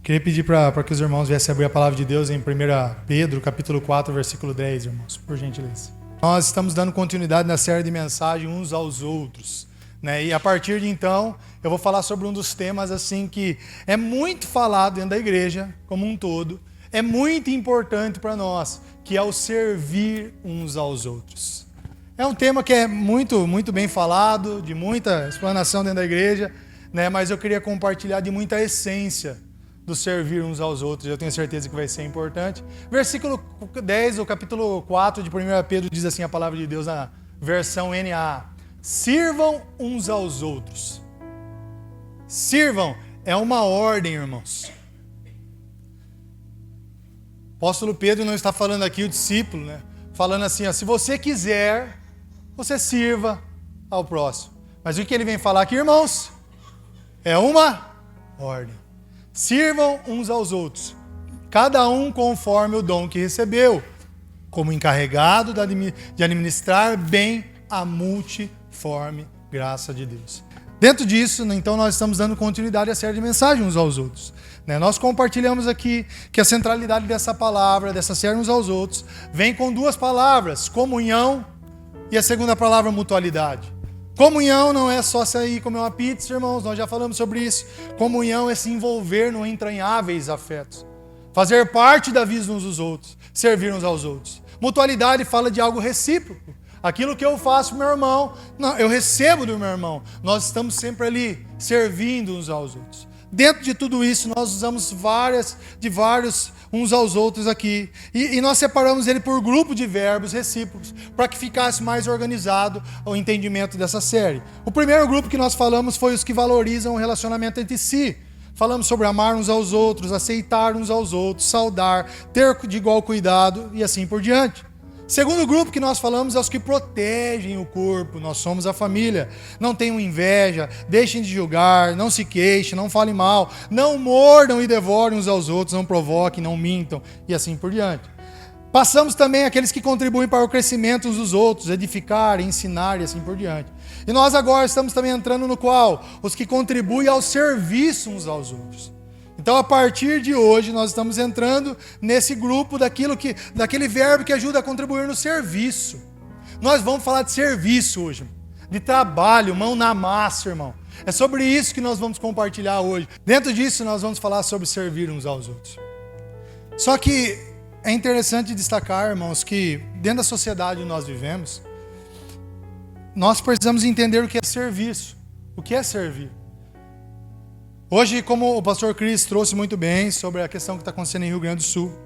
Queria pedir para que os irmãos viessem abrir a palavra de Deus em 1 Pedro, capítulo 4, versículo 10, irmãos, por gentileza. Nós estamos dando continuidade na série de mensagens uns aos outros, né? E a partir de então, eu vou falar sobre um dos temas assim que é muito falado dentro da igreja como um todo, é muito importante para nós, que é o servir uns aos outros. É um tema que é muito bem falado, de muita explanação dentro da igreja, né? Mas eu queria compartilhar de muita essência do servir uns aos outros. Eu tenho certeza que vai ser importante. Versículo 10, o capítulo 4 de 1 Pedro diz assim a palavra de Deus na versão NA: sirvam uns aos outros. Sirvam é uma ordem, irmãos. O apóstolo Pedro não está falando aqui, o discípulo, né? Falando assim, ó, se você quiser, você sirva ao próximo. Mas o que ele vem falar aqui, irmãos? É uma ordem. Sirvam uns aos outros, cada um conforme o dom que recebeu, como encarregado de administrar bem a multiforme graça de Deus. Dentro disso, então, nós estamos dando continuidade à série de mensagens uns aos outros. Nós compartilhamos aqui que a centralidade dessa palavra, dessa série uns aos outros, vem com duas palavras, comunhão e a segunda palavra, mutualidade. Comunhão não é só sair e comer uma pizza, irmãos, nós já falamos sobre isso. Comunhão é se envolver no entranháveis afetos. Fazer parte da vida uns dos outros, servir uns aos outros. Mutualidade fala de algo recíproco. Aquilo que eu faço pro meu irmão, eu recebo do meu irmão. Nós estamos sempre ali, servindo uns aos outros. Dentro de tudo isso, nós usamos vários uns aos outros aqui. E nós separamos ele por grupo de verbos recíprocos, para que ficasse mais organizado o entendimento dessa série. O primeiro grupo que nós falamos foi os que valorizam o relacionamento entre si. Falamos sobre amar uns aos outros, aceitar uns aos outros, saudar, ter de igual cuidado e assim por diante. Segundo grupo que nós falamos é os que protegem o corpo. Nós somos a família. Não tenham inveja, deixem de julgar, não se queixem, não falem mal, não mordam e devorem uns aos outros, não provoquem, não mintam e assim por diante. Passamos também aqueles que contribuem para o crescimento uns dos outros, edificar, ensinar e assim por diante. E nós agora estamos também entrando no qual? Os que contribuem ao serviço uns aos outros. Então, a partir de hoje, nós estamos entrando nesse grupo daquele verbo que ajuda a contribuir no serviço. Nós vamos falar de serviço hoje, de trabalho, mão na massa, irmão. É sobre isso que nós vamos compartilhar hoje. Dentro disso, nós vamos falar sobre servir uns aos outros. Só que é interessante destacar, irmãos, que dentro da sociedade que nós vivemos, nós precisamos entender o que é serviço. O que é servir? Hoje, como o pastor Cris trouxe muito bem sobre a questão que está acontecendo em Rio Grande do Sul,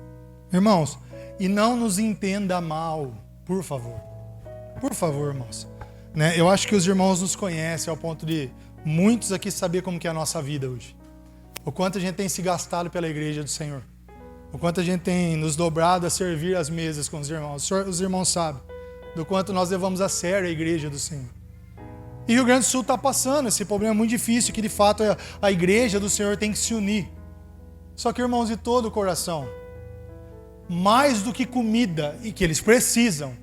irmãos, e não nos entenda mal, por favor. Por favor, irmãos. Eu acho que os irmãos nos conhecem ao ponto de muitos aqui saber como que é a nossa vida hoje. O quanto a gente tem se gastado pela igreja do Senhor. O quanto a gente tem nos dobrado a servir as mesas com os irmãos. Os irmãos sabem do quanto nós levamos a sério a igreja do Senhor. E Rio Grande do Sul está passando esse problema muito difícil, que de fato a igreja do Senhor tem que se unir. Só que, irmãos, de todo o coração, mais do que comida, e que eles precisam,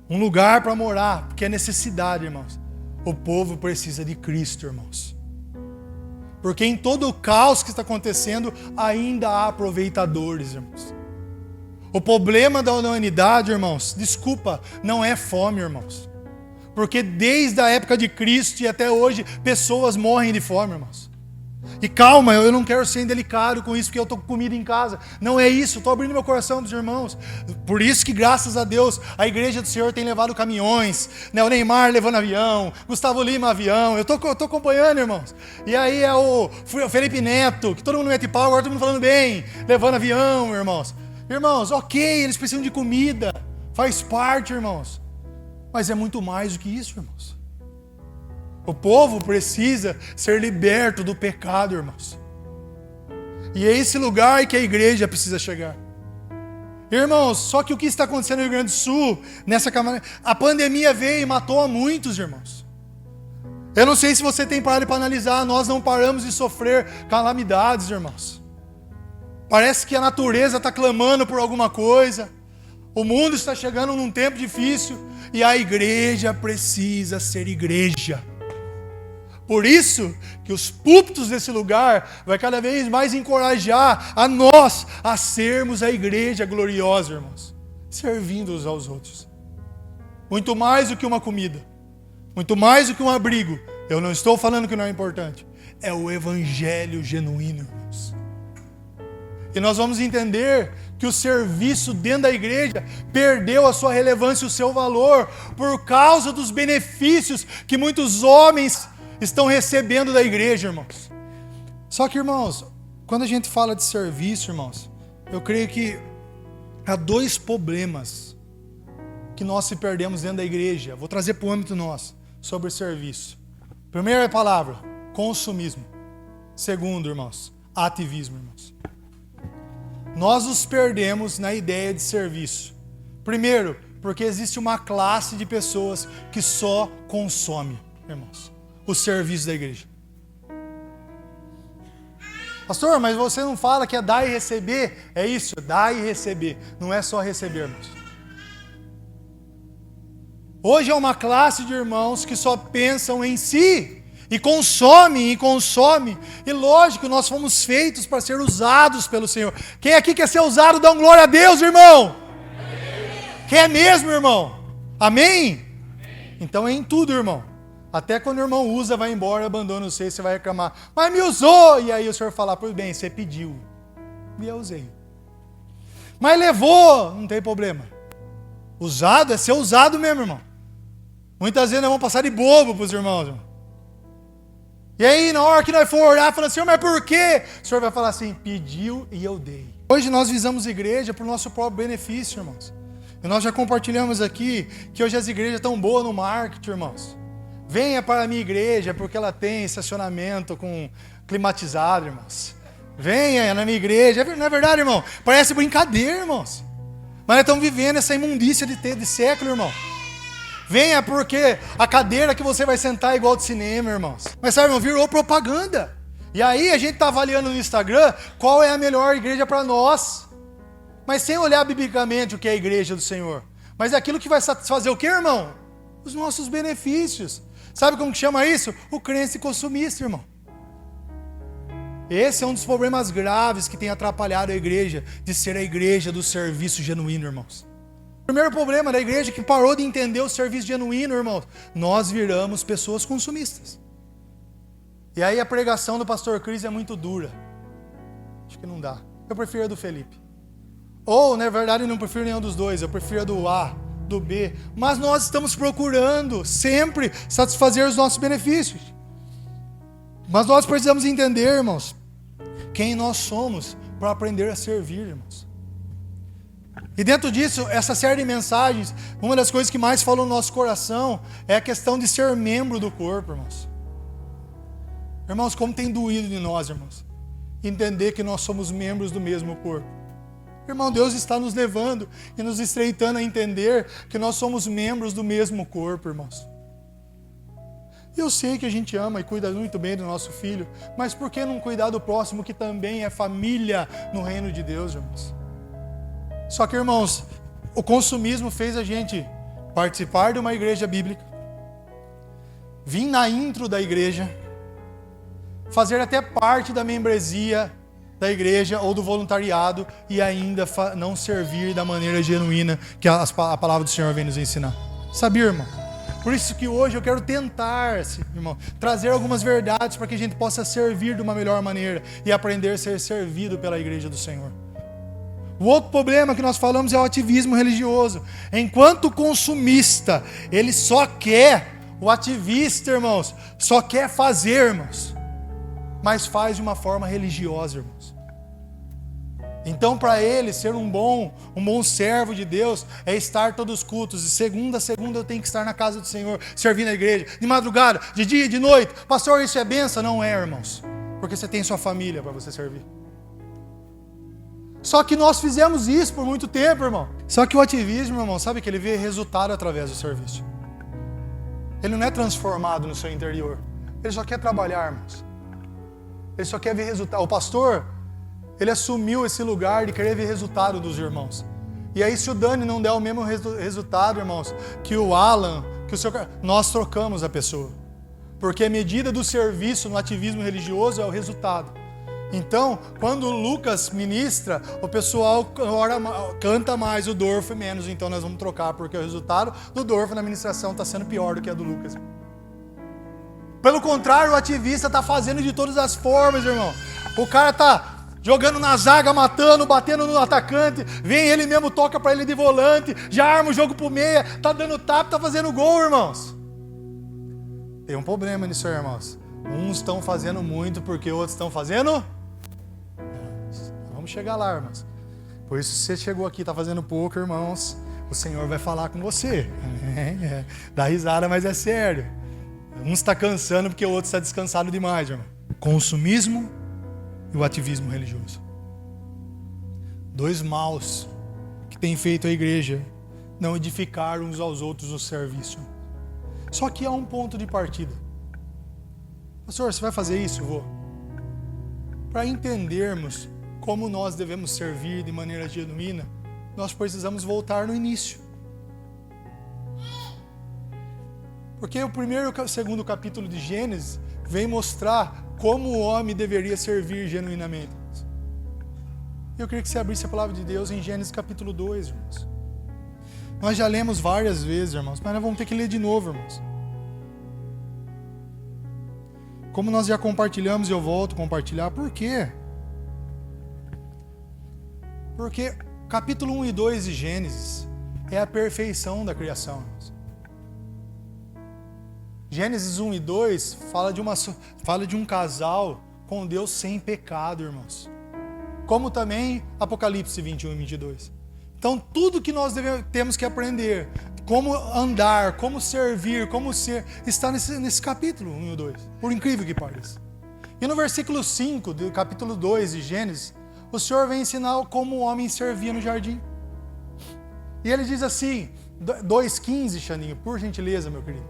um lugar para morar, porque é necessidade, irmãos. O povo precisa de Cristo, irmãos. Porque em todo o caos que está acontecendo, ainda há aproveitadores, irmãos. O problema da humanidade, irmãos, desculpa, não é fome, irmãos. Porque desde a época de Cristo e até hoje, pessoas morrem de fome, irmãos. E calma, eu não quero ser indelicado com isso, porque eu estou com comida em casa. Não é isso, estou abrindo meu coração dos irmãos. Por isso que, graças a Deus, a igreja do Senhor tem levado caminhões, o Neymar levando avião, Gustavo Lima avião. Eu estou acompanhando, irmãos. E aí é o Felipe Neto, que todo mundo mete pau, agora todo mundo falando bem, levando avião, irmãos. Irmãos, ok, eles precisam de comida, faz parte, irmãos. Mas é muito mais do que isso, irmãos. O povo precisa ser liberto do pecado, irmãos. E é esse lugar que a igreja precisa chegar. Irmãos, só que o que está acontecendo no Rio Grande do Sul, a pandemia veio e matou a muitos, irmãos. Eu não sei se você tem parado para analisar, nós não paramos de sofrer calamidades, irmãos. Parece que a natureza está clamando por alguma coisa. O mundo está chegando num tempo difícil e a igreja precisa ser igreja. Por isso que os púlpitos desse lugar vai cada vez mais encorajar a nós a sermos a igreja gloriosa, irmãos, servindo uns aos outros. Muito mais do que uma comida, muito mais do que um abrigo. Eu não estou falando que não é importante. É o evangelho genuíno, irmãos. E nós vamos entender que o serviço dentro da igreja perdeu a sua relevância e o seu valor por causa dos benefícios que muitos homens estão recebendo da igreja, irmãos. Só que, irmãos, quando a gente fala de serviço, irmãos, eu creio que há dois problemas que nós se perdemos dentro da igreja. Vou trazer para o âmbito nosso, sobre serviço. Primeira palavra, consumismo. Segundo, irmãos, ativismo, irmãos. Nós nos perdemos na ideia de serviço. Primeiro, porque existe uma classe de pessoas que só consome, irmãos, o serviço da igreja. Pastor, mas você não fala que é dar e receber? É isso, dar e receber. Não é só receber, irmãos. Hoje é uma classe de irmãos que só pensam em si e consomem. E lógico, nós fomos feitos para ser usados pelo Senhor. Quem aqui quer ser usado, dá glória a Deus, irmão? Amém. Quer mesmo, irmão? Amém? Amém? Então é em tudo, irmão. Até quando o irmão usa, vai embora, abandona o seio, você vai reclamar. Mas me usou! E aí o Senhor fala, pois bem, você pediu. E eu usei. Mas levou, não tem problema. Usado é ser usado mesmo, irmão. Muitas vezes nós vamos passar de bobo para os irmãos, irmão. E aí, na hora que nós for orar, fala, Senhor, mas por quê? O Senhor vai falar assim, pediu e eu dei. Hoje nós visamos igreja para o nosso próprio benefício, irmãos. E nós já compartilhamos aqui que hoje as igrejas estão boas no marketing, irmãos. Venha para a minha igreja porque ela tem estacionamento com climatizado, irmãos. Venha na minha igreja. Não é verdade, irmão? Parece brincadeira, irmãos. Mas nós estamos vivendo essa imundícia de século, irmão. Venha porque a cadeira que você vai sentar é igual de cinema, irmãos. Mas sabe, irmão, virou propaganda. E aí a gente está avaliando no Instagram qual é a melhor igreja para nós. Mas sem olhar biblicamente o que é a igreja do Senhor. Mas é aquilo que vai satisfazer o quê, irmão? Os nossos benefícios. Sabe como que chama isso? O crente consumista, irmão. Esse é um dos problemas graves que tem atrapalhado a igreja de ser a igreja do serviço genuíno, irmãos. O primeiro problema da igreja que parou de entender o serviço genuíno, irmãos, nós viramos pessoas consumistas. E aí a pregação do pastor Cris é muito dura. Acho que não dá. Eu prefiro a do Felipe. Ou, na verdade, eu não prefiro nenhum dos dois. Eu prefiro a do A, do B. Mas nós estamos procurando sempre satisfazer os nossos benefícios. Mas nós precisamos entender, irmãos, quem nós somos para aprender a servir, irmãos. E dentro disso, essa série de mensagens, uma das coisas que mais falou no nosso coração é a questão de ser membro do corpo, irmãos. Irmãos, como tem doído de nós, irmãos, entender que nós somos membros do mesmo corpo. Irmão, Deus está nos levando e nos estreitando a entender que nós somos membros do mesmo corpo, irmãos. Eu sei que a gente ama e cuida muito bem do nosso filho, mas por que não cuidar do próximo que também é família no reino de Deus, irmãos? Só que, irmãos, o consumismo fez a gente participar de uma igreja bíblica, vir na intro da igreja, fazer até parte da membresia da igreja ou do voluntariado e ainda não servir da maneira genuína que a palavra do Senhor vem nos ensinar. Sabia, irmão? Por isso que hoje eu quero tentar, irmão, trazer algumas verdades para que a gente possa servir de uma melhor maneira e aprender a ser servido pela igreja do Senhor. O outro problema que nós falamos é o ativismo religioso. Enquanto consumista, ele só quer, o ativista, irmãos, só quer fazer, irmãos, mas faz de uma forma religiosa, irmãos. Então, para ele ser um bom servo de Deus, é estar todos os cultos. De segunda a segunda eu tenho que estar na casa do Senhor, servindo a igreja. De madrugada, de dia, de noite. Pastor, isso é benção? Não é, irmãos. Porque você tem sua família para você servir. Só que nós fizemos isso por muito tempo, irmão. Só que o ativismo, irmão, sabe que ele vê resultado através do serviço. Ele não é transformado no seu interior. Ele só quer trabalhar, irmãos. Ele só quer ver resultado. O pastor, ele assumiu esse lugar de querer ver resultado dos irmãos. E aí, se o Dani não der o mesmo resultado, irmãos, que o Alan, que o seu... nós trocamos a pessoa. Porque a medida do serviço no ativismo religioso é o resultado. Então, quando Lucas ministra, o pessoal canta mais, o Dorf menos, então nós vamos trocar, porque o resultado do Dorf na ministração está sendo pior do que a do Lucas. Pelo contrário, o ativista está fazendo de todas as formas, irmão. O cara está jogando na zaga, matando, batendo no atacante, vem ele mesmo, toca para ele de volante, já arma o jogo pro meia, tá dando tapa, tá fazendo gol, irmãos. Tem um problema nisso aí, irmãos. Uns estão fazendo muito porque outros estão fazendo... Vamos chegar lá, irmãos. Por isso, se você chegou aqui e está fazendo pouco, irmãos, o Senhor vai falar com você. Dá risada, mas é sério. Um está cansando porque o outro está descansado demais, irmão. Consumismo e o ativismo religioso. Dois maus que têm feito a igreja não edificar uns aos outros no serviço. Só que há um ponto de partida. Pastor, você vai fazer isso? Eu vou. Para entendermos como nós devemos servir de maneira genuína, nós precisamos voltar no início. Porque o primeiro e o segundo capítulo de Gênesis vem mostrar como o homem deveria servir genuinamente. Eu queria que você abrisse a palavra de Deus em Gênesis capítulo 2, irmãos. Nós já lemos várias vezes, irmãos, mas nós vamos ter que ler de novo, irmãos. Como nós já compartilhamos, eu volto a compartilhar. Por quê? Porque capítulo 1 e 2 de Gênesis é a perfeição da criação, irmãos. Gênesis 1 e 2 fala de um casal com Deus sem pecado, irmãos. Como também Apocalipse 21 e 22. Então, tudo que nós temos que aprender, como andar, como servir, como ser, está nesse capítulo 1 e 2. Por incrível que pareça. E no versículo 5 do capítulo 2 de Gênesis, o Senhor vem ensinar como o homem servia no jardim. E ele diz assim, 2,15, Xaninho, por gentileza, meu querido.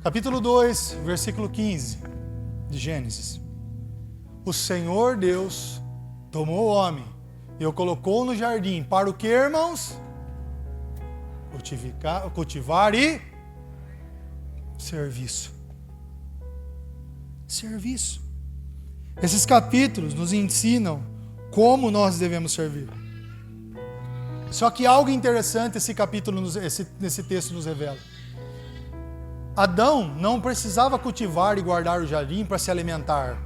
Capítulo 2, versículo 15 de Gênesis. O Senhor Deus tomou o homem e o colocou no jardim. Para o que, irmãos? Cultivar e serviço. Serviço. Esses capítulos nos ensinam como nós devemos servir. Só que algo interessante esse capítulo, nesse texto nos revela. Adão não precisava cultivar e guardar o jardim para se alimentar.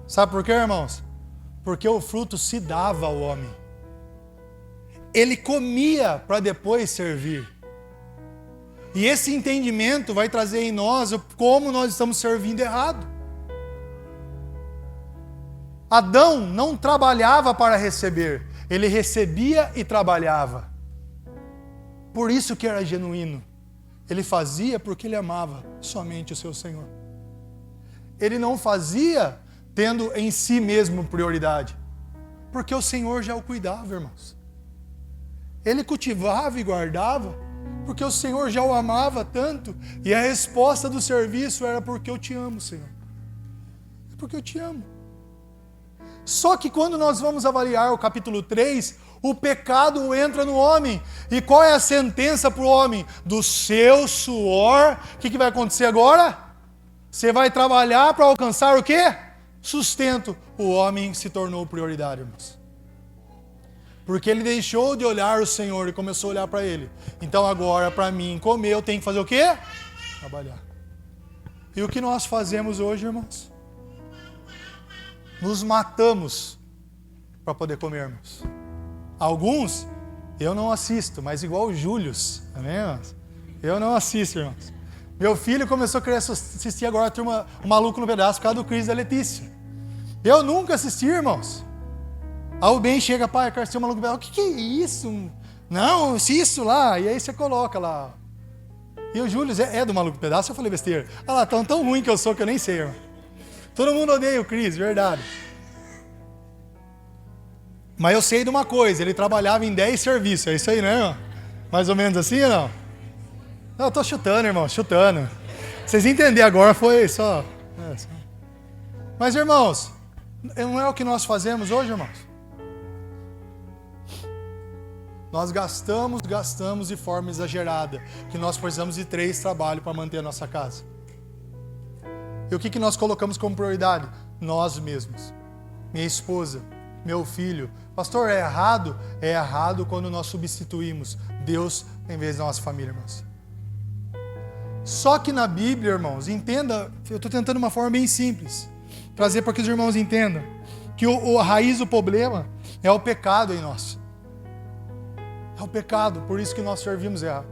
Sabe por quê, irmãos? Porque o fruto se dava ao homem. Ele comia para depois servir. E esse entendimento vai trazer em nós como nós estamos servindo errado. Adão não trabalhava para receber, ele recebia e trabalhava. Por isso que era genuíno. Ele fazia porque ele amava somente o seu Senhor. Ele não fazia tendo em si mesmo prioridade, porque o Senhor já o cuidava, irmãos. Ele cultivava e guardava, porque o Senhor já o amava tanto, e a resposta do serviço era porque eu te amo, Senhor. É porque eu te amo. Só que quando nós vamos avaliar o capítulo 3, o pecado entra no homem. E qual é a sentença para o homem? Do seu suor. O que vai acontecer agora? Você vai trabalhar para alcançar o quê? Sustento. O homem se tornou prioridade, irmãos. Porque ele deixou de olhar o Senhor e começou a olhar para ele. Então agora, para mim comer, eu tenho que fazer o quê? Trabalhar. E o que nós fazemos hoje, irmãos? Nos matamos para poder comermos. Alguns eu não assisto, mas igual o Július, amém, irmãos? Eu não assisto, irmãos. Meu filho começou a querer assistir agora a turma O Maluco no Pedaço por causa do Cris e da Letícia. Eu nunca assisti, irmãos. Aí o Ben chega, pai, eu quero assistir O Maluco no Pedaço. O que é isso? Não, isso lá. E aí você coloca lá. E o Július é do Maluco no Pedaço? Eu falei besteira. Olha lá, tão ruim que eu sou que eu nem sei, irmão. Todo mundo odeia o Cris, verdade. Mas eu sei de uma coisa, ele trabalhava em 10 serviços, é isso aí, né? Mais ou menos assim ou não? Não, eu tô chutando, irmão, chutando. Vocês entenderam agora, foi só... Mas, irmãos, não é o que nós fazemos hoje, irmãos? Nós gastamos de forma exagerada, que nós precisamos de 3 trabalhos para manter a nossa casa. E o que nós colocamos como prioridade? Nós mesmos. Minha esposa, meu filho. Pastor, é errado? É errado quando nós substituímos Deus em vez da nossa família, irmãos. Só que na Bíblia, irmãos, entenda, eu estou tentando uma forma bem simples, trazer para que os irmãos entendam, que a raiz do problema é o pecado em nós. É o pecado, por isso que nós servimos errado.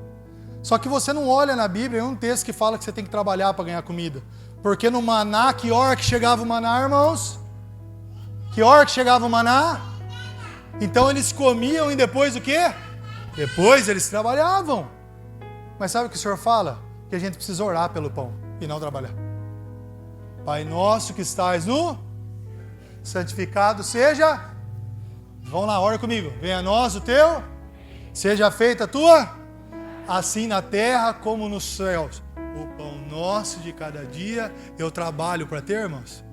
Só que você não olha na Bíblia, é um texto que fala que você tem que trabalhar para ganhar comida. Porque no maná, que hora que chegava o maná, irmãos? Que hora que chegava o maná? Então eles comiam e depois o quê? Depois eles trabalhavam. Mas sabe o que o Senhor fala? Que a gente precisa orar pelo pão e não trabalhar. Pai nosso que estás no santificado seja. Vão lá, ora comigo. Venha a nós o teu. Seja feita a tua. Assim na terra como nos céus. O pão nosso de cada dia eu trabalho para ter, irmãos.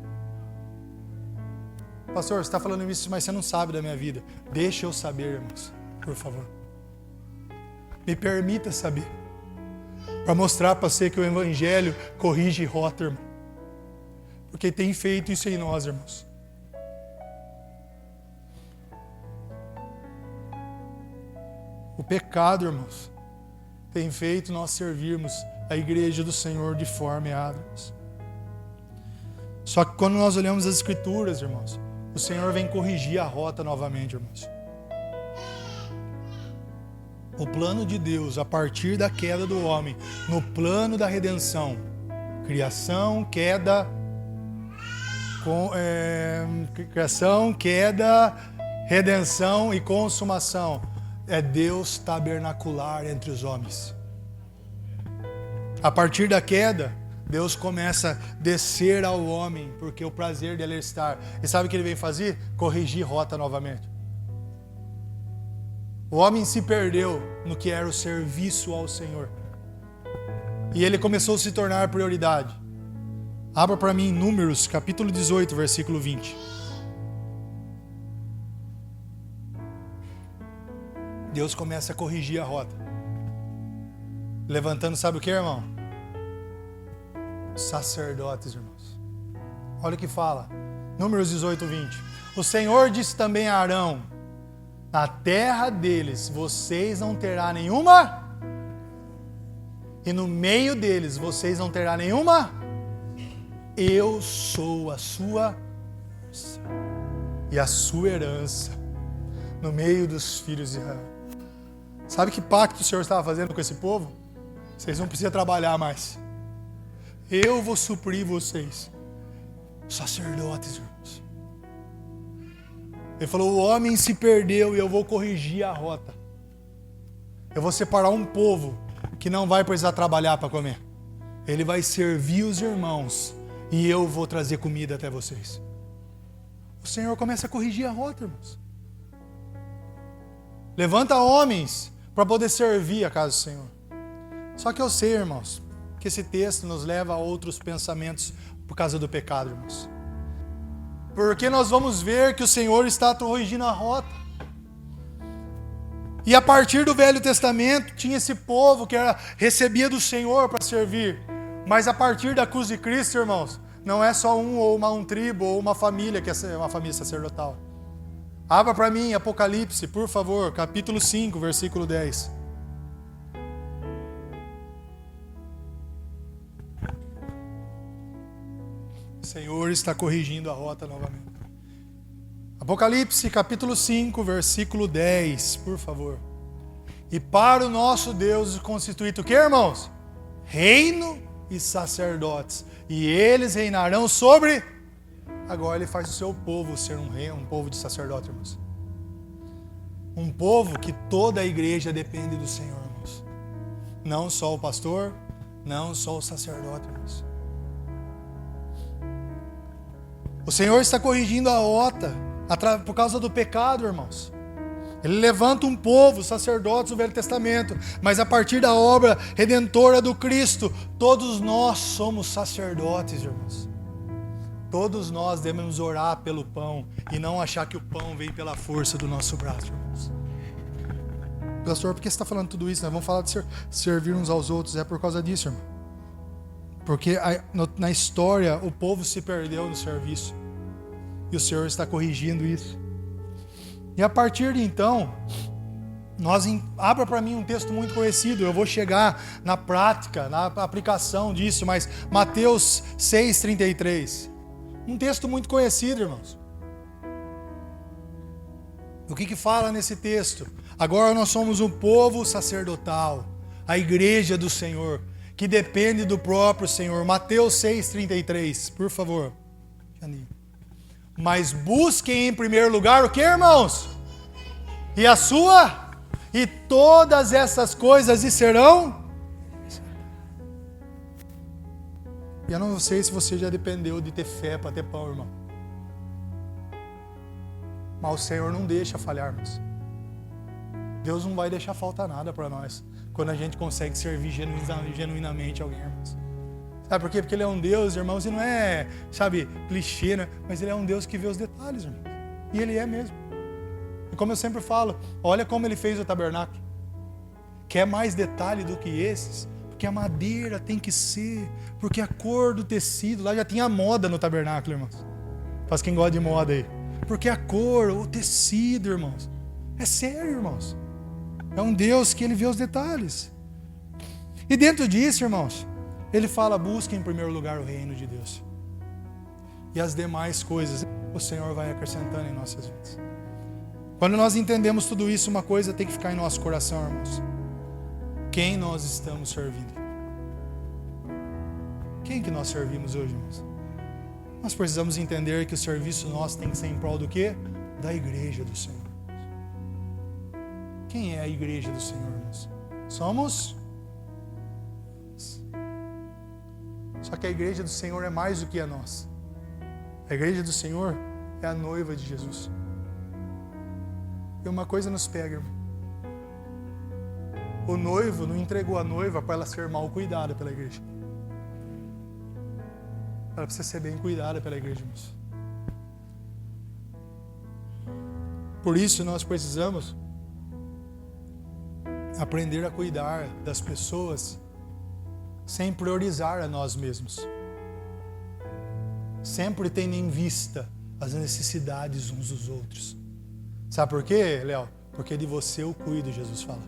Pastor, você está falando isso, mas você não sabe da minha vida. Deixa eu saber, irmãos, por favor. Me permita saber. Para mostrar para você que o Evangelho corrige rota, irmão. Porque tem feito isso em nós, irmãos. O pecado, irmãos, tem feito nós servirmos a igreja do Senhor de forma errada, irmãos. Só que quando nós olhamos as Escrituras, irmãos, o Senhor vem corrigir a rota novamente, irmãos. O plano de Deus, a partir da queda do homem, no plano da redenção, criação, queda, redenção e consumação, é Deus tabernacular entre os homens. A partir da queda, Deus começa a descer ao homem, porque o prazer dele é estar. E sabe o que ele vem fazer? Corrigir rota novamente. O homem se perdeu no que era o serviço ao Senhor. E ele começou a se tornar prioridade. Abra para mim Números, capítulo 18, versículo 20. Deus começa a corrigir a rota. Levantando, sabe o que, irmão? Sacerdotes, irmãos. Olha o que fala. Números 18, 20. O Senhor disse também a Arão: na terra deles vocês não terá nenhuma, e no meio deles vocês não terá nenhuma. Eu sou a sua e a sua herança no meio dos filhos de Israel. Sabe que pacto o Senhor estava fazendo com esse povo? Vocês não precisam trabalhar mais. Eu vou suprir vocês. Sacerdotes, irmãos. Ele falou, o homem se perdeu e eu vou corrigir a rota. Eu vou separar um povo que não vai precisar trabalhar para comer. Ele vai servir os irmãos e eu vou trazer comida até vocês. O Senhor começa a corrigir a rota, irmãos. Levanta homens para poder servir a casa do Senhor. Só que eu sei, irmãos, que esse texto nos leva a outros pensamentos por causa do pecado, irmãos. Porque nós vamos ver que o Senhor está corrigindo a rota. E a partir do Velho Testamento tinha esse povo que recebia do Senhor para servir. Mas a partir da cruz de Cristo, irmãos, não é só uma tribo ou uma família que é uma família sacerdotal. Abra para mim Apocalipse, por favor, capítulo 5, versículo 10. O Senhor está corrigindo a rota novamente. Apocalipse, capítulo 5, versículo 10, por favor. E para o nosso Deus constituído o que, irmãos? Reino e sacerdotes. E eles reinarão sobre... Agora ele faz o seu povo ser um rei, um povo de sacerdotes, irmãos. Um povo que toda a igreja depende do Senhor, irmãos. Não só o pastor, não só o sacerdote, irmãos. O Senhor está corrigindo a rota por causa do pecado, irmãos. Ele levanta um povo, sacerdotes do Velho Testamento, mas a partir da obra redentora do Cristo, todos nós somos sacerdotes, irmãos. Todos nós devemos orar pelo pão e não achar que o pão vem pela força do nosso braço, irmãos. Pastor, por que você está falando tudo isso? Nós vamos falar de servir uns aos outros. É por causa disso, irmão. Porque na história o povo se perdeu no serviço. E o Senhor está corrigindo isso. E a partir de então, abra para mim um texto muito conhecido. Eu vou chegar na prática, na aplicação disso, mas Mateus 6,33. Um texto muito conhecido, irmãos. O que fala nesse texto? Agora nós somos um povo sacerdotal, a igreja do Senhor, que depende do próprio Senhor. Mateus 6,33, por favor. Mas busquem em primeiro lugar o que, irmãos? E a sua? E todas essas coisas lhe serão? E eu não sei se você já dependeu de ter fé para ter pão, irmão. Mas o Senhor não deixa falharmos. Deus não vai deixar faltar nada para nós quando a gente consegue servir genuinamente alguém, irmãos. Sabe por quê? Porque Ele é um Deus, irmãos, e não é, clichê, né? Mas Ele é um Deus que vê os detalhes, irmãos. E Ele é mesmo. E como eu sempre falo, olha como Ele fez o tabernáculo. Quer mais detalhe do que esses? Porque a madeira tem que ser, porque a cor do tecido, lá já tinha moda no tabernáculo, irmãos. Faz quem gosta de moda aí. Porque a cor, o tecido, irmãos. É sério, irmãos. É um Deus que Ele vê os detalhes. E dentro disso, irmãos, Ele fala, busque em primeiro lugar o reino de Deus. E as demais coisas o Senhor vai acrescentando em nossas vidas. Quando nós entendemos tudo isso, uma coisa tem que ficar em nosso coração, irmãos. Quem nós estamos servindo? Quem que nós servimos hoje, irmãos? Nós precisamos entender que o serviço nosso tem que ser em prol do quê? Da igreja do Senhor. Quem é a igreja do Senhor, irmãos? Somos. Só que a igreja do Senhor é mais do que a nossa. A igreja do Senhor é a noiva de Jesus. E uma coisa nos pega, irmão. O noivo não entregou a noiva para ela ser mal cuidada pela igreja. Ela precisa ser bem cuidada pela igreja, irmãos. Por isso nós precisamos aprender a cuidar das pessoas sem priorizar a nós mesmos. Sempre tendo em vista as necessidades uns dos outros. Sabe por quê, Léo? Porque de você eu cuido, Jesus fala.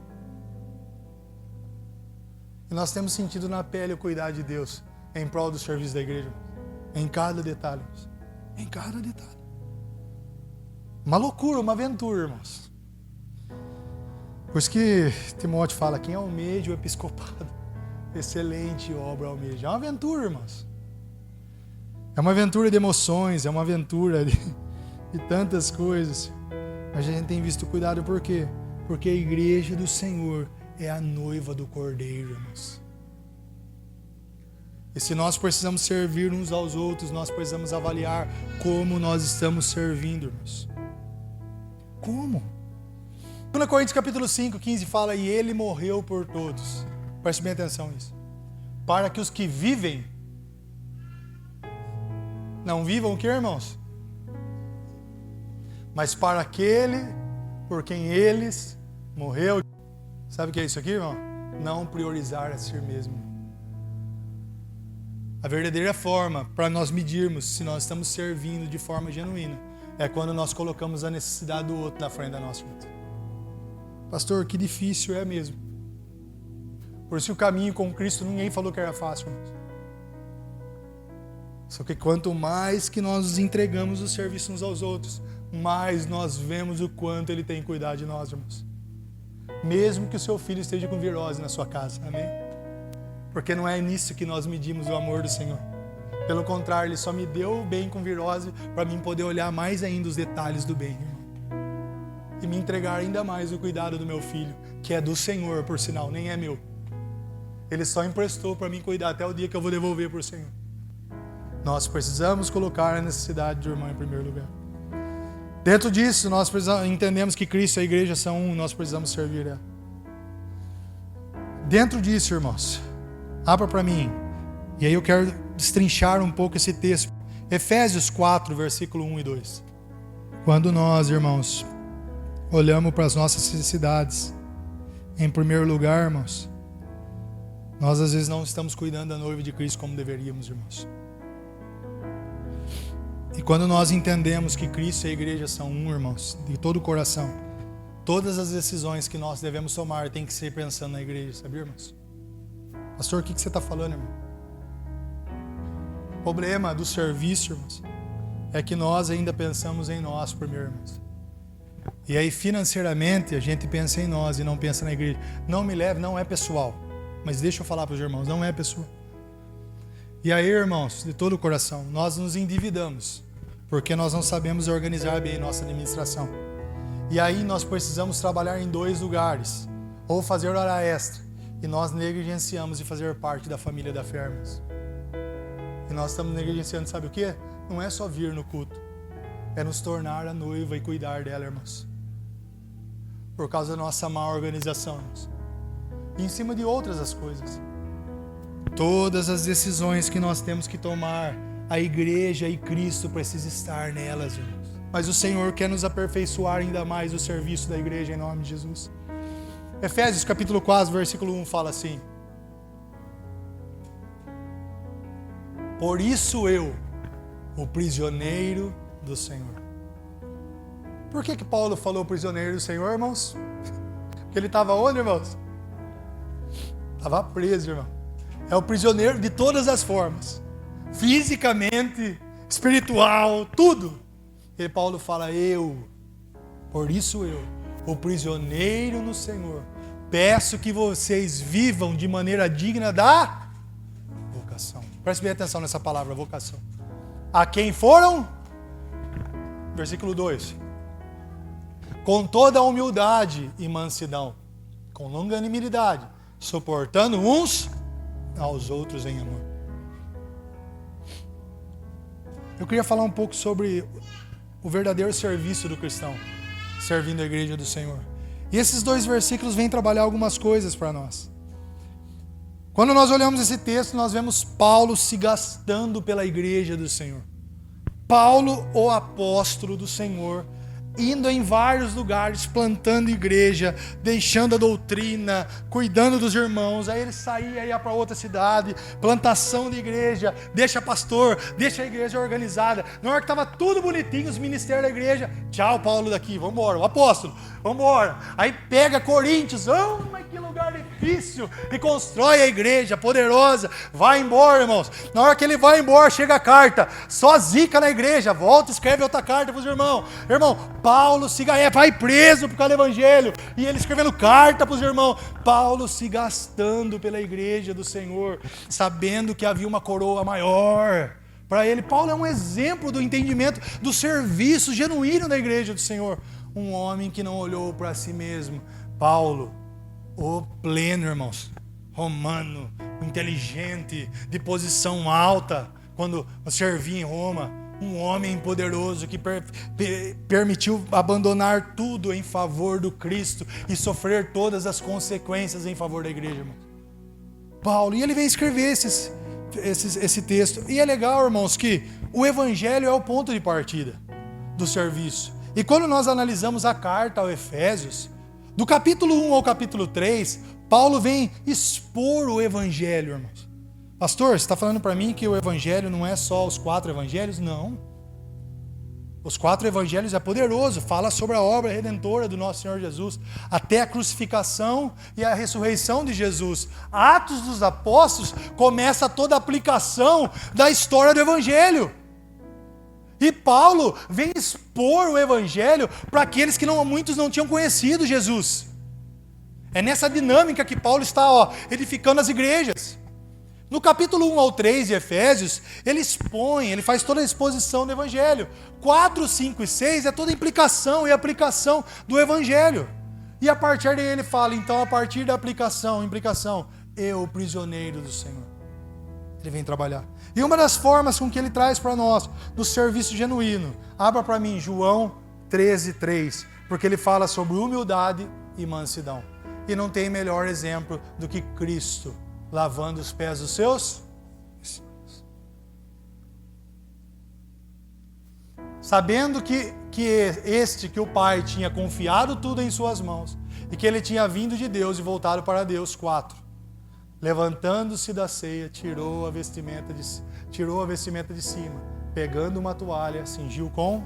E nós temos sentido na pele o cuidar de Deus em prol do serviço da igreja. Em cada detalhe. Em cada detalhe. Uma loucura, uma aventura, irmãos. Por isso que Timóteo fala, quem almeja o episcopado, excelente obra almeja. É uma aventura, irmãos. É uma aventura de emoções, é uma aventura de tantas coisas. Mas a gente tem visto cuidado por quê? Porque a igreja do Senhor é a noiva do Cordeiro, irmãos. E se nós precisamos servir uns aos outros, nós precisamos avaliar como nós estamos servindo, irmãos. Como? 2 Coríntios capítulo 5, 15 fala, e Ele morreu por todos. Preste bem atenção nisso. Para que os que vivem, não vivam o que, irmãos? Mas para aquele por quem eles morreu. Sabe o que é isso aqui, irmão? Não priorizar a si mesmo. A verdadeira forma para nós medirmos se nós estamos servindo de forma genuína é quando nós colocamos a necessidade do outro na frente da nossa vida. Pastor, que difícil é mesmo. Por isso o caminho com Cristo ninguém falou que era fácil, irmãos. Só que quanto mais que nós nos entregamos o serviço uns aos outros, mais nós vemos o quanto Ele tem cuidado de nós, irmãos. Mesmo que o seu filho esteja com virose na sua casa, amém? Porque não é nisso que nós medimos o amor do Senhor. Pelo contrário, Ele só me deu o bem com virose para mim poder olhar mais ainda os detalhes do bem, irmão. E me entregar ainda mais o cuidado do meu filho, que é do Senhor, por sinal, nem é meu. Ele só emprestou para mim cuidar até o dia que eu vou devolver para o Senhor. Nós precisamos colocar a necessidade do irmão em primeiro lugar. Dentro disso, nós entendemos que Cristo e a igreja são um, nós precisamos servir ela. Dentro disso, irmãos, abra para mim, e aí eu quero destrinchar um pouco esse texto. Efésios 4, versículo 1 e 2. Quando nós, irmãos, olhamos para as nossas necessidades Em primeiro lugar, irmãos, nós às vezes não estamos cuidando da noiva de Cristo como deveríamos, irmãos. E quando nós entendemos que Cristo e a igreja são um, irmãos, de todo o coração, todas as decisões que nós devemos tomar tem que ser pensando na igreja, sabia, irmãos? Pastor, o que você está falando, irmão? O problema do serviço, irmãos, é que nós ainda pensamos em nós primeiro, irmãos. E aí financeiramente a gente pensa em nós e não pensa na igreja. Não me leve, não é pessoal. Mas deixa eu falar para os irmãos, não é pessoal. E aí, irmãos, de todo o coração, nós nos endividamos, porque nós não sabemos organizar bem nossa administração. E aí nós precisamos trabalhar em 2 lugares, ou fazer hora extra, e nós negligenciamos de fazer parte da família da fé, irmãos. E nós estamos negligenciando, sabe o quê? Não é só vir no culto, é nos tornar a noiva e cuidar dela, irmãos. Por causa da nossa má organização, irmãos. E em cima de outras as coisas. Todas as decisões que nós temos que tomar, a igreja e Cristo precisam estar nelas, irmãos. Mas o Senhor quer nos aperfeiçoar ainda mais o serviço da igreja em nome de Jesus. Efésios capítulo 4, versículo 1 fala assim: por isso eu, o prisioneiro do Senhor. Por que Paulo falou prisioneiro do Senhor, irmãos? Porque ele estava onde, irmãos? Estava preso, irmão. É o prisioneiro de todas as formas. Fisicamente, espiritual, tudo. E Paulo fala, por isso eu, o prisioneiro no Senhor, peço que vocês vivam de maneira digna da vocação. Preste bem atenção nessa palavra, vocação. A quem foram? Versículo 2. Com toda a humildade e mansidão, com longanimidade, suportando uns aos outros em amor. Eu queria falar um pouco sobre o verdadeiro serviço do cristão, servindo a igreja do Senhor. E esses 2 versículos vêm trabalhar algumas coisas para nós. Quando nós olhamos esse texto, nós vemos Paulo se gastando pela igreja do Senhor. Paulo, o apóstolo do Senhor, indo em vários lugares, plantando igreja, deixando a doutrina, cuidando dos irmãos. Aí ele saía e ia para outra cidade, plantação de igreja, deixa pastor, deixa a igreja organizada. Na hora que estava tudo bonitinho, os ministérios da igreja, tchau Paulo daqui, vamos embora, o apóstolo, vamos embora. Aí pega Coríntios, mas que lugar difícil, e constrói a igreja poderosa, vai embora, irmãos. Na hora que ele vai embora, chega a carta, só zica na igreja, volta, escreve outra carta para os irmãos. Irmão, Paulo vai preso por causa do evangelho, e ele escrevendo carta para os irmãos. Paulo se gastando pela igreja do Senhor, sabendo que havia uma coroa maior para ele. Paulo é um exemplo do entendimento do serviço genuíno da igreja do Senhor. Um homem que não olhou para si mesmo. Paulo, o pleno, irmãos, romano, inteligente, de posição alta, quando servia em Roma. Um homem poderoso que permitiu abandonar tudo em favor do Cristo e sofrer todas as consequências em favor da igreja, irmãos. Paulo, e ele vem escrever esse texto. E é legal, irmãos, que o evangelho é o ponto de partida do serviço. E quando nós analisamos a carta aos Efésios, do capítulo 1 ao capítulo 3, Paulo vem expor o evangelho, irmãos. Pastor, você está falando para mim que o evangelho não é só os 4 evangelhos? Não. Os 4 evangelhos é poderoso, fala sobre a obra redentora do nosso Senhor Jesus, até a crucificação e a ressurreição de Jesus. Atos dos Apóstolos começa toda a aplicação da história do evangelho. E Paulo vem expor o evangelho para aqueles que muitos não tinham conhecido Jesus. É nessa dinâmica que Paulo está edificando as igrejas. No capítulo 1 ao 3 de Efésios, ele faz toda a exposição do Evangelho. 4, 5 e 6 é toda a implicação e aplicação do Evangelho. E a partir daí ele fala, então a partir da implicação, eu, prisioneiro do Senhor. Ele vem trabalhar. E uma das formas com que ele traz para nós, do serviço genuíno, abra para mim João 13:3, porque ele fala sobre humildade e mansidão. E não tem melhor exemplo do que Cristo lavando os pés dos seus discípulos. Sabendo que o Pai tinha confiado tudo em suas mãos e que ele tinha vindo de Deus e voltado para Deus. 4. Levantando-se da ceia, tirou a vestimenta de cima, pegando uma toalha, cingiu com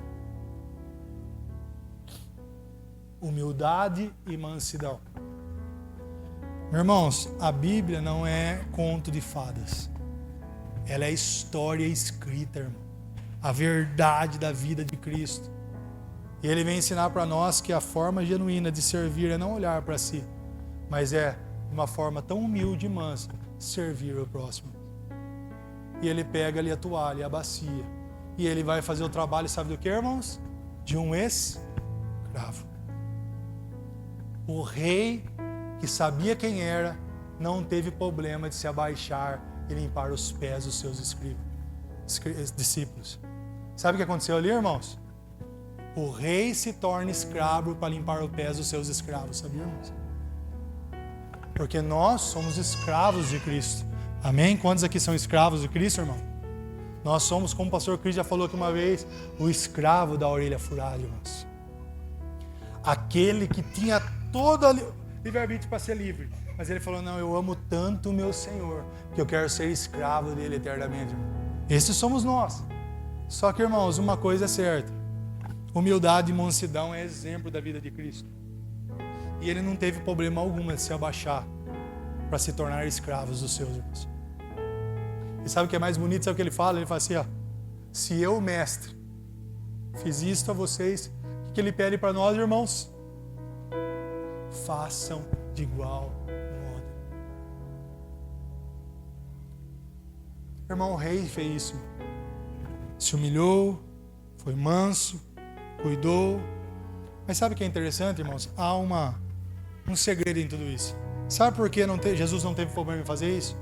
humildade e mansidão. Meus irmãos, a Bíblia não é conto de fadas. Ela é história escrita, irmão. A verdade da vida de Cristo. E Ele vem ensinar para nós que a forma genuína de servir é não olhar para si, mas é, de uma forma tão humilde e mansa, servir o próximo. E Ele pega ali a toalha, a bacia, e Ele vai fazer o trabalho, sabe do que, irmãos? De um escravo. O rei, que sabia quem era, não teve problema de se abaixar e limpar os pés dos seus discípulos. Sabe o que aconteceu ali, irmãos? O rei se torna escravo para limpar os pés dos seus escravos, sabia, irmãos? Porque nós somos escravos de Cristo. Amém? Quantos aqui são escravos de Cristo, irmão? Nós somos, como o pastor Cristo já falou aqui uma vez, o escravo da orelha furada, irmãos. Aquele que tinha todo o livre-arbítrio para ser livre. Mas ele falou, não, eu amo tanto o meu Senhor, que eu quero ser escravo dele eternamente, irmão. Esses somos nós. Só que, irmãos, uma coisa é certa. Humildade e mansidão é exemplo da vida de Cristo. E ele não teve problema algum de se abaixar para se tornar escravos dos seus irmãos. E sabe o que é mais bonito? Sabe o que ele fala? Ele fala assim, ó, se eu, mestre, fiz isto a vocês, o que ele pede para nós, irmãos? Façam de igual modo. Irmão, o rei fez isso. Se humilhou, foi manso, cuidou. Mas sabe o que é interessante, irmãos? Há um segredo em tudo isso. Sabe por que Jesus não teve problema em fazer isso?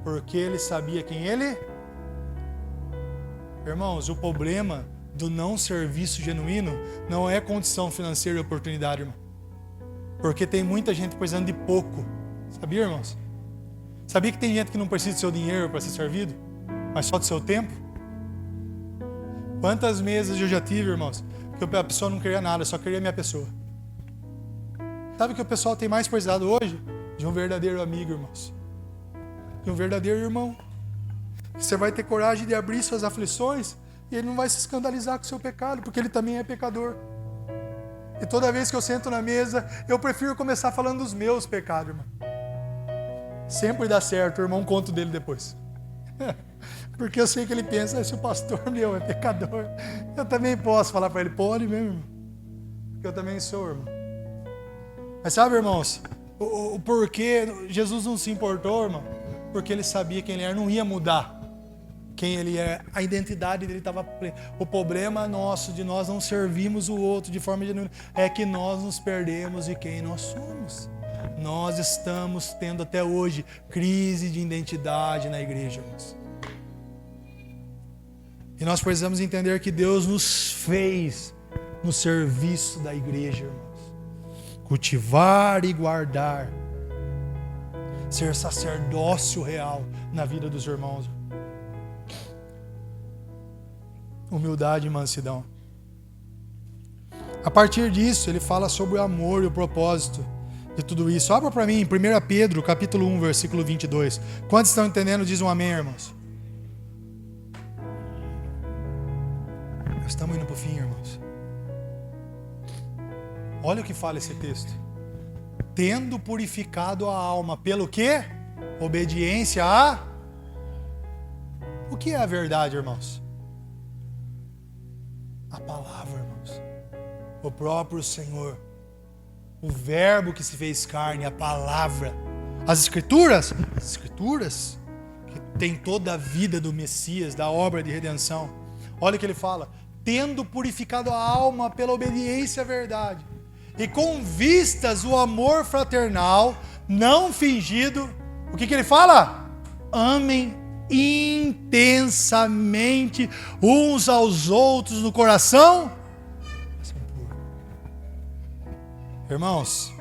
Porque ele sabia quem ele... Irmãos, o problema do não serviço genuíno não é condição financeira e oportunidade, irmão. Porque tem muita gente precisando de pouco. Sabia, irmãos? Sabia que tem gente que não precisa do seu dinheiro para ser servido? Mas só do seu tempo? Quantas mesas eu já tive, irmãos, que a pessoa não queria nada, só queria a minha pessoa. Sabe que o pessoal tem mais precisado hoje? De um verdadeiro amigo, irmãos. De um verdadeiro irmão. Você vai ter coragem de abrir suas aflições e ele não vai se escandalizar com o seu pecado, porque ele também é pecador. E toda vez que eu sento na mesa, eu prefiro começar falando dos meus pecados, irmão. Sempre dá certo, o irmão conta dele depois. Porque eu sei que ele pensa, se o pastor meu é pecador, eu também posso falar para ele, pode mesmo, irmão. Porque eu também sou, irmão. Mas sabe, irmãos, o porquê Jesus não se importou, irmão? Porque ele sabia quem ele era, não ia mudar quem ele é, a identidade dele estava plena. O problema nosso de nós não servirmos o outro de forma genuína é que nós nos perdemos de quem nós somos. Nós estamos tendo até hoje crise de identidade na igreja, irmãos. E nós precisamos entender que Deus nos fez no serviço da igreja, irmãos. Cultivar e guardar. Ser sacerdócio real na vida dos irmãos. Humildade e mansidão. A partir disso, ele fala sobre o amor e o propósito de tudo isso. Abra para mim, 1 Pedro, capítulo 1, versículo 22. Quantos estão entendendo? Diz um amém, irmãos. Nós estamos indo para o fim, irmãos. Olha o que fala esse texto. Tendo purificado a alma, pelo quê? Obediência a... O que é a verdade, irmãos? A palavra, irmãos. O próprio Senhor. O verbo que se fez carne, a palavra. As escrituras? As escrituras que tem toda a vida do Messias, da obra de redenção. Olha o que ele fala. Tendo purificado a alma pela obediência à verdade. E com vistas o amor fraternal, não fingido. O que ele fala? Amem intensamente uns aos outros no coração. Irmãos,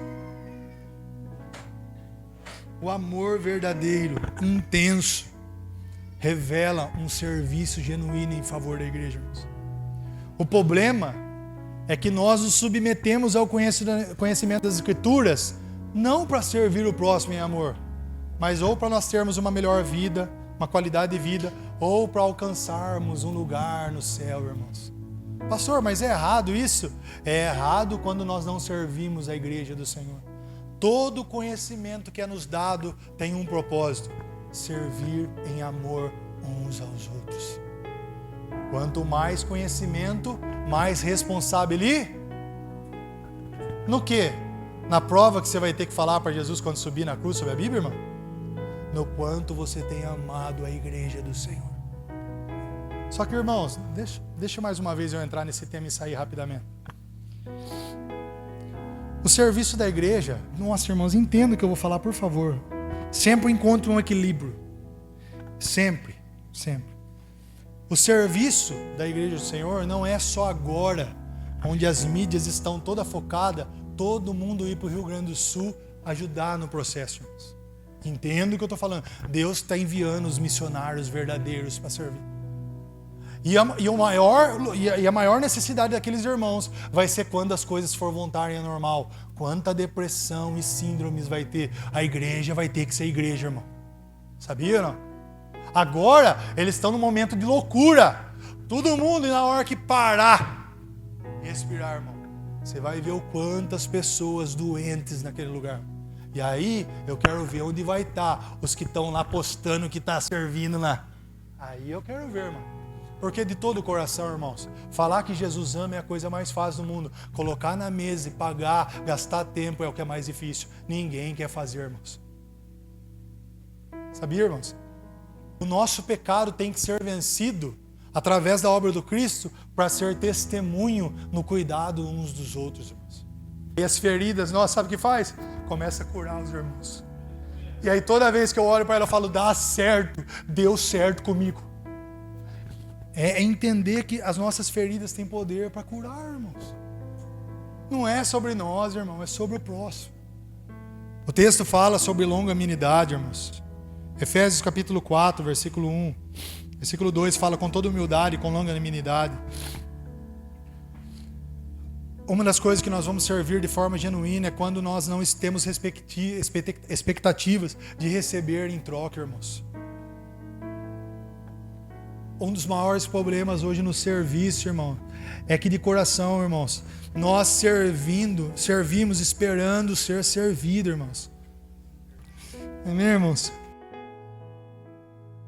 o amor verdadeiro, intenso, revela um serviço genuíno em favor da igreja, irmãos. O problema é que nós nos submetemos ao conhecimento das Escrituras, não para servir o próximo em amor, mas ou para nós termos uma melhor vida, uma qualidade de vida, ou para alcançarmos um lugar no céu, irmãos. Pastor, mas é errado isso? É errado quando nós não servimos a igreja do Senhor. Todo conhecimento que é nos dado tem um propósito: servir em amor uns aos outros. Quanto mais conhecimento, mais responsabilidade. No quê? Na prova que você vai ter que falar para Jesus quando subir na cruz sobre a Bíblia, irmão? No quanto você tem amado a igreja do Senhor. Só que, irmãos, deixa mais uma vez eu entrar nesse tema e sair rapidamente. O serviço da igreja, nossa, irmãos, entenda o que eu vou falar, por favor. Sempre encontre um equilíbrio. Sempre, sempre. O serviço da igreja do Senhor não é só agora, onde as mídias estão toda focada, todo mundo ir para o Rio Grande do Sul ajudar no processo, irmãos. Entendo o que eu estou falando. Deus está enviando os missionários verdadeiros para servir. E a maior necessidade daqueles irmãos vai ser quando as coisas for voltarem ao normal. Quanta depressão e síndromes vai ter. A igreja vai ter que ser igreja, irmão. Sabia, não? Agora, eles estão num momento de loucura. Todo mundo, e na hora que parar, respirar, irmão, você vai ver o quantas pessoas doentes naquele lugar. E aí, eu quero ver onde vai estar os que estão lá postando que está servindo lá. Aí eu quero ver, irmão. Porque de todo o coração, irmãos, falar que Jesus ama é a coisa mais fácil do mundo. Colocar na mesa e pagar, gastar tempo é o que é mais difícil. Ninguém quer fazer, irmãos. Sabia, irmãos? O nosso pecado tem que ser vencido através da obra do Cristo para ser testemunho no cuidado uns dos outros, irmãos. E as feridas, nossa, sabe o que faz? Começa a curar os irmãos. E aí toda vez que eu olho para ela, eu falo, dá certo, deu certo comigo. É entender que as nossas feridas têm poder para curar, irmãos. Não é sobre nós, irmão, é sobre o próximo. O texto fala sobre longanimidade, irmãos. Efésios capítulo 4, versículo 1. Versículo 2 fala com toda humildade, com longanimidade. Uma das coisas que nós vamos servir de forma genuína é quando nós não temos expectativas de receber em troca, irmãos. Um dos maiores problemas hoje no serviço, irmão, é que de coração, irmãos, nós servimos esperando ser servido, irmãos. Amém, irmãos?